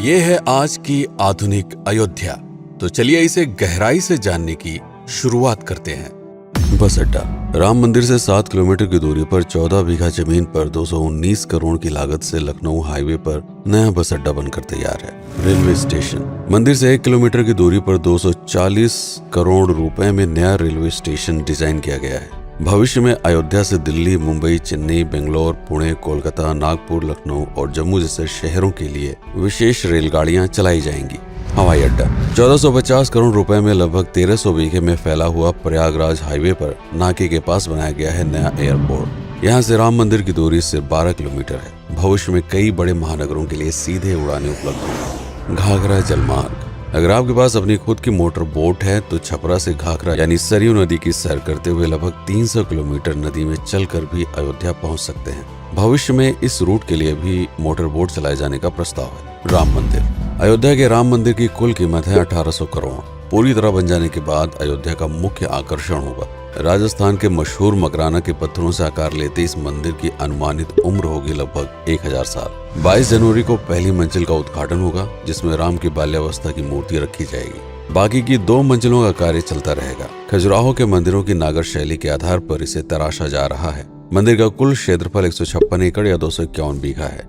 ये है आज की आधुनिक अयोध्या। तो चलिए इसे गहराई से जानने की शुरुआत करते हैं। बस अड्डा। राम मंदिर से 7 किलोमीटर की दूरी पर 14 बीघा जमीन पर 219 करोड़ की लागत से लखनऊ हाईवे पर नया बस अड्डा बनकर तैयार है। Railway station. मंदिर से 1 किलोमीटर की दूरी पर 240 करोड़ रुपए में नया रेलवे स्टेशन डिजाइन किया गया है। भविष्य में अयोध्या से दिल्ली, मुंबई, चेन्नई, बेंगलोर, पुणे, कोलकाता, नागपुर, लखनऊ और जम्मू जैसे शहरों के लिए विशेष रेलगाड़ियां चलाई जाएंगी। हवाई अड्डा। 1450 करोड़ रुपए में लगभग 1300 बीघे में फैला हुआ प्रयागराज हाईवे पर नाके के पास बनाया गया है नया एयरपोर्ट। यहाँ से राम मंदिर की दूरी सिर्फ 12 किलोमीटर है। भविष्य में कई बड़े महानगरों के लिए सीधे उड़ानें उपलब्ध होंगी। घाघरा जलमार्ग। अगर आपके पास अपनी खुद की मोटर बोट है तो छपरा से घाघरा यानी सरयू नदी की सैर करते हुए लगभग 300 किलोमीटर नदी में चलकर भी अयोध्या पहुंच सकते हैं। भविष्य में इस रूट के लिए भी मोटर बोट चलाए जाने का प्रस्ताव है। राम मंदिर। अयोध्या के राम मंदिर की कुल कीमत है 1800 करोड़। पूरी तरह बन जाने के बाद अयोध्या का मुख्य आकर्षण होगा। राजस्थान के मशहूर मकराना के पत्थरों से आकार लेते इस मंदिर की अनुमानित उम्र होगी लगभग 1000 साल। 22 जनवरी को पहली मंजिल का उद्घाटन होगा, जिसमें राम की बाल्यावस्था की मूर्ति रखी जाएगी। बाकी की 2 मंजिलों का कार्य चलता रहेगा। खजुराहो के मंदिरों की नागर शैली के आधार पर इसे तराशा जा रहा है। मंदिर का कुल क्षेत्रफल 156 एकड़ या 251 बीघा है।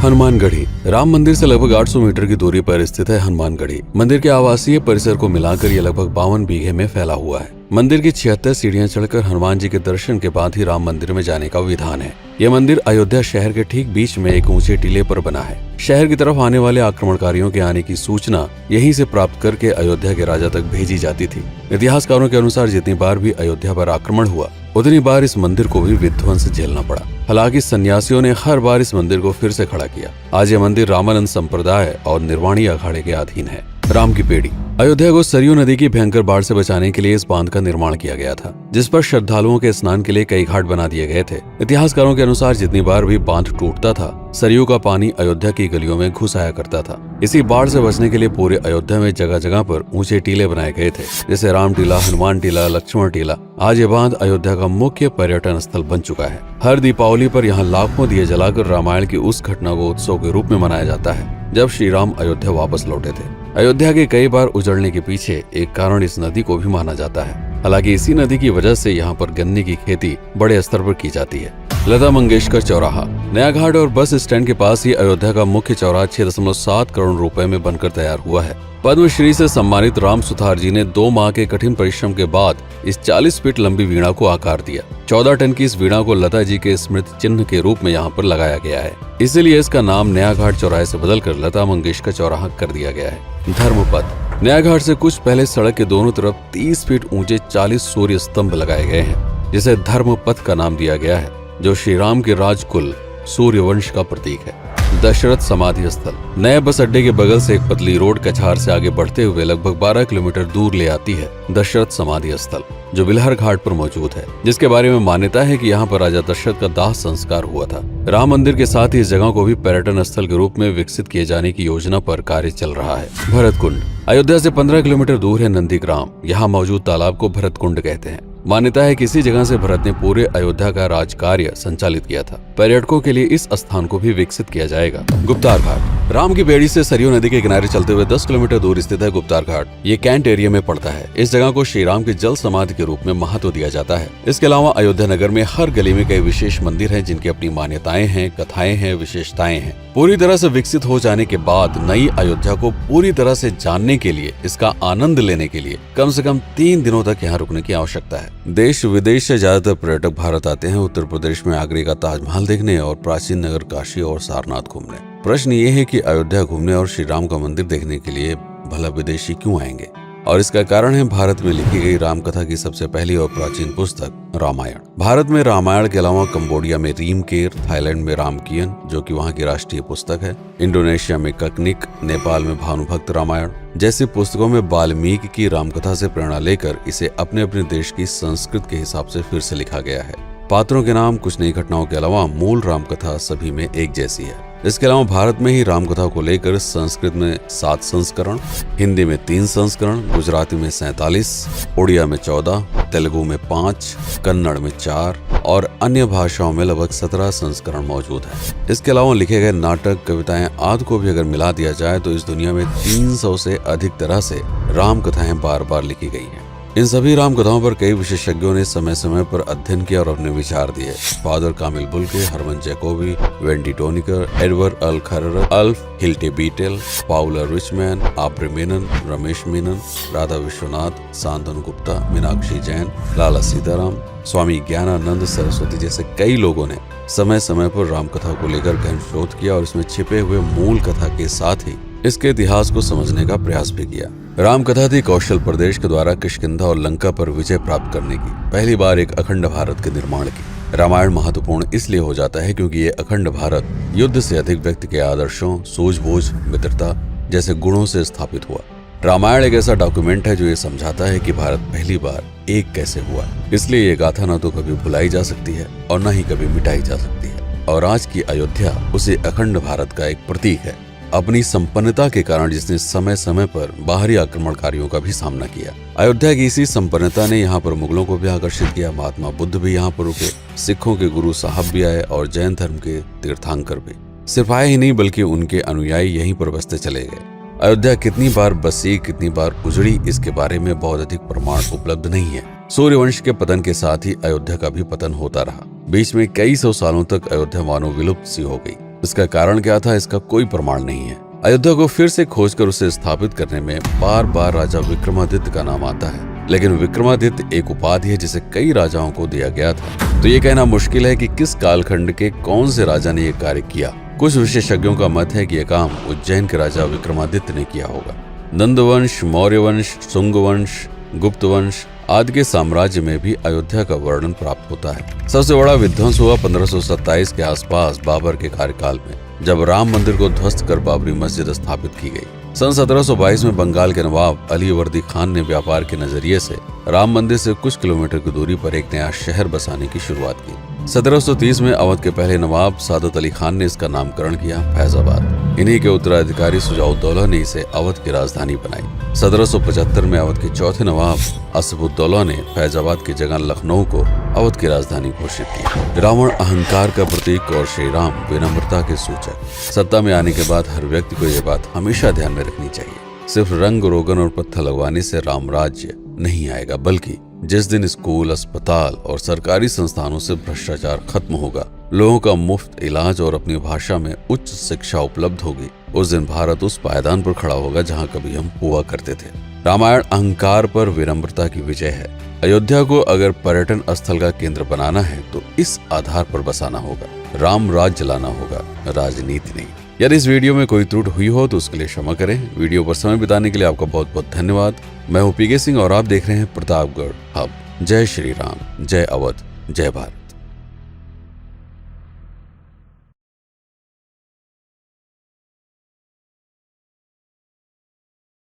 हनुमानगढ़ी। राम मंदिर से लगभग 800 मीटर की दूरी पर स्थित है हनुमानगढ़ी। मंदिर के आवासीय परिसर को मिलाकर यह लगभग 52 बीघे में फैला हुआ है। मंदिर की 76 सीढ़ियां चढ़कर हनुमान जी के दर्शन के बाद ही राम मंदिर में जाने का विधान है। यह मंदिर अयोध्या शहर के ठीक बीच में एक ऊंचे टीले पर बना है। शहर की तरफ आने वाले आक्रमणकारियों के आने की सूचना यहीं से प्राप्त करके अयोध्या के राजा तक भेजी जाती थी। इतिहासकारों के अनुसार जितनी बार भी अयोध्या पर आक्रमण हुआ उतनी बार इस मंदिर को भी विध्वंस झेलना पड़ा। हालांकि सन्यासियों ने हर बार इस मंदिर को फिर से खड़ा किया। आज यह मंदिर रामानंद संप्रदाय और निर्वाणी अखाड़े के अधीन है। राम की पेड़ी। अयोध्या को सरयू नदी की भयंकर बाढ़ से बचाने के लिए इस बांध का निर्माण किया गया था, जिस पर श्रद्धालुओं के स्नान के लिए कई घाट बना दिए गए थे। इतिहासकारों के अनुसार जितनी बार भी बांध टूटता था, सरयू का पानी अयोध्या की गलियों में घुस आया करता था। इसी बाढ़ से बचने के लिए पूरे अयोध्या में जगह जगह पर ऊंचे टीले बनाए गए थे, जैसे राम टीला, हनुमान टीला, लक्ष्मण टीला। आज ये बांध अयोध्या का मुख्य पर्यटन स्थल बन चुका है। हर दीपावली पर यहाँ लाखों दिए जलाकर रामायण की उस घटना को उत्सव के रूप में मनाया जाता है जब श्री राम अयोध्या वापस लौटे थे। अयोध्या के कई बार उजड़ने के पीछे एक कारण इस नदी को भी माना जाता है। हालांकि इसी नदी की वजह से यहाँ पर गन्ने की खेती बड़े स्तर पर की जाती है। लता मंगेशकर चौराहा। नया घाट और बस स्टैंड के पास ही अयोध्या का मुख्य चौराहा 6.7 करोड़ रुपए में बनकर तैयार हुआ है। पद्मश्री से सम्मानित राम सुथार जी ने 2 माह के कठिन परिश्रम के बाद इस 40 फीट लंबी वीणा को आकार दिया। 14 टन की इस वीणा को लता जी के स्मृति चिन्ह के रूप में यहाँ पर लगाया गया है। इसीलिए इसका नाम नया घाट चौराहे से बदलकर लता मंगेशकर चौराहा कर दिया गया है। धर्मपथ। नया घाट से कुछ पहले सड़क के दोनों तरफ 30 फीट ऊंचे 40 सूर्य स्तंभ लगाए गए हैं, जिसे धर्मपथ का नाम दिया गया है, जो श्री राम के राजकुल सूर्यवंश का प्रतीक है। दशरथ समाधि स्थल। नए बस अड्डे के बगल से एक पतली रोड कछार से आगे बढ़ते हुए लगभग 12 किलोमीटर दूर ले आती है दशरथ समाधि स्थल, जो बिलहर घाट पर मौजूद है, जिसके बारे में मान्यता है कि यहाँ पर राजा दशरथ का दाह संस्कार हुआ था। राम मंदिर के साथ ही इस जगह को भी पर्यटन स्थल के रूप में विकसित किए जाने की योजना पर कार्य चल रहा है। भरत कुंड। अयोध्या से 15 किलोमीटर दूर है नंदीग्राम। यहाँ मौजूद तालाब को भरत कुंड कहते हैं। मान्यता है कि इसी जगह से भरत ने पूरे अयोध्या का राज कार्य संचालित किया था। पर्यटकों के लिए इस स्थान को भी विकसित किया जाएगा। गुप्तार घाट। राम की बेड़ी से सरयू नदी के किनारे चलते हुए 10 किलोमीटर दूर स्थित है गुप्तार घाट। ये कैंट एरिया में पड़ता है। इस जगह को श्री राम के जल समाधि के रूप में महत्व दिया जाता है। इसके अलावा अयोध्या नगर में हर गली में कई विशेष मंदिर हैं, जिनकी अपनी मान्यताएं हैं, कथाएं हैं, विशेषताएं हैं। पूरी तरह से विकसित हो जाने के बाद नई अयोध्या को पूरी तरह से जानने के लिए, इसका आनंद लेने के लिए कम से कम 3 दिनों तक यहाँ रुकने की आवश्यकता है। देश विदेश से ज्यादातर पर्यटक भारत आते हैं उत्तर प्रदेश में आगरे का ताजमहल देखने और प्राचीन नगर काशी और सारनाथ घूमने। प्रश्न ये है कि अयोध्या घूमने और श्री राम का मंदिर देखने के लिए भला विदेशी क्यों आएंगे? और इसका कारण है भारत में लिखी गई राम कथा की सबसे पहली और प्राचीन पुस्तक रामायण। भारत में रामायण के अलावा कंबोडिया में रीमकेर, थाईलैंड में रामकियन जो कि वहाँ की राष्ट्रीय पुस्तक है, इंडोनेशिया में ककनिक, नेपाल में भानुभक्त रामायण जैसी पुस्तकों में वाल्मीकि की रामकथा से प्रेरणा लेकर इसे अपने अपने देश की संस्कृत के हिसाब से फिर से लिखा गया है। पात्रों के नाम कुछ नई घटनाओं के अलावा मूल राम कथा सभी में एक जैसी है। इसके अलावा भारत में ही राम कथा को लेकर संस्कृत में 7 संस्करण, हिंदी में 3 संस्करण, गुजराती में 47, उड़िया में 14, तेलुगु में 5, कन्नड़ में 4 और अन्य भाषाओं में लगभग 17 संस्करण मौजूद है। इसके अलावा लिखे गए नाटक, कविताएं आदि को भी अगर मिला दिया जाए तो इस दुनिया में 300 से अधिक तरह से राम कथाएं बार बार लिखी गई हैं। इन सभी राम कथाओं पर कई विशेषज्ञों ने समय समय पर अध्ययन किया और अपने विचार दिए। Father Camille Bulcke, Hermann Jacobi, Wendy Doniger, Edward अल खरर, Alf Hiltebeitel, Paula Richman, Aubrey Menon, Ramesh Menon, Radha Vishwanath, Shantanu Gupta, Meenakshi Jain, Lala Sitaram, Swami Gyanananda Saraswati जैसे कई लोगों ने समय समय पर राम कथा को लेकर गहन शोध किया और इसमें छिपे हुए मूल कथा के साथ ही इसके इतिहास को समझने का प्रयास भी किया। राम कथा थी कौशल प्रदेश के द्वारा किष्किंधा और लंका पर विजय प्राप्त करने की पहली बार एक अखंड भारत के निर्माण की। रामायण महत्वपूर्ण इसलिए हो जाता है क्योंकि ये अखंड भारत युद्ध से अधिक व्यक्ति के आदर्शों, सूझबूझ, मित्रता जैसे गुणों से स्थापित हुआ। रामायण एक ऐसा डॉक्यूमेंट है जो ये समझाता है कि भारत पहली बार एक कैसे हुआ। इसलिए ये गाथा न तो कभी भुलाई जा सकती है और न ही कभी मिटाई जा सकती है। और आज की अयोध्या उसे अखंड भारत का एक प्रतीक है, अपनी संपन्नता के कारण जिसने समय समय पर बाहरी आक्रमणकारियों का भी सामना किया। अयोध्या की इसी संपन्नता ने यहाँ पर मुगलों को भी आकर्षित किया। महात्मा बुद्ध भी यहाँ पर रुके, सिखों के गुरु साहब भी आए और जैन धर्म के तीर्थंकर भी। सिर्फ आए ही नहीं बल्कि उनके अनुयायी यहीं पर बसते चले गए। अयोध्या कितनी बार बसी, कितनी बार उजड़ी, इसके बारे में बहुत अधिक प्रमाण उपलब्ध नहीं है। सूर्यवंश के पतन के साथ ही अयोध्या का भी पतन होता रहा। बीच में कई सौ सालों तक अयोध्या मानो विलुप्त सी हो गई। इसका कारण क्या था, इसका कोई प्रमाण नहीं है। अयोध्या को फिर से खोजकर उसे स्थापित करने में बार बार राजा विक्रमादित्य का नाम आता है, लेकिन विक्रमादित्य एक उपाधि है जिसे कई राजाओं को दिया गया था। तो ये कहना मुश्किल है कि किस कालखंड के कौन से राजा ने यह कार्य किया। कुछ विशेषज्ञों का मत है कि यह काम उज्जैन के राजा विक्रमादित्य ने किया होगा। नंदवंश, मौर्य वंश, शुंग वंश, गुप्त वंश आदि के साम्राज्य में भी अयोध्या का वर्णन प्राप्त होता है। सबसे बड़ा विध्वंस हुआ 1527 के आसपास बाबर के कार्यकाल में, जब राम मंदिर को ध्वस्त कर बाबरी मस्जिद स्थापित की गई। सन 1722 में बंगाल के नवाब अलीवर्दी खान ने व्यापार के नजरिए से राम मंदिर से कुछ किलोमीटर की दूरी पर एक नया शहर बसाने की शुरुआत की। 1730 में अवध के पहले नवाब सादत अली खान ने इसका नामकरण किया फैजाबाद। इन्हीं के उत्तराधिकारी सुजाउद्दौला ने इसे अवध की राजधानी बनाई। 1775 में अवध के चौथे नवाब असफुद्दौला ने फैजाबाद की जगह लखनऊ को अवध की राजधानी घोषित की। रावण अहंकार का प्रतीक और श्री राम विनम्रता के सूचक। सत्ता में आने के बाद हर व्यक्ति को यह बात हमेशा ध्यान में रखनी चाहिए, सिर्फ रंग रोगन और पत्थर लगवाने से राम राज्य नहीं आएगा, बल्कि जिस दिन स्कूल, अस्पताल और सरकारी संस्थानों से भ्रष्टाचार खत्म होगा, लोगों का मुफ्त इलाज और अपनी भाषा में उच्च शिक्षा उपलब्ध होगी, उस दिन भारत उस पायदान पर खड़ा होगा जहां कभी हम हुआ करते थे। रामायण अहंकार पर विनम्रता की विजय है। अयोध्या को अगर पर्यटन स्थल का केंद्र बनाना है तो इस आधार पर बसाना होगा, राम राज्य लाना होगा, राजनीति नहीं। यदि इस वीडियो में कोई त्रुटि हुई हो तो उसके लिए क्षमा करें। वीडियो पर समय बिताने के लिए आपका बहुत बहुत धन्यवाद। मैं हूं पीके सिंह और आप देख रहे हैं प्रतापगढ़ हब। जय श्री राम, जय अवध, जय भारत।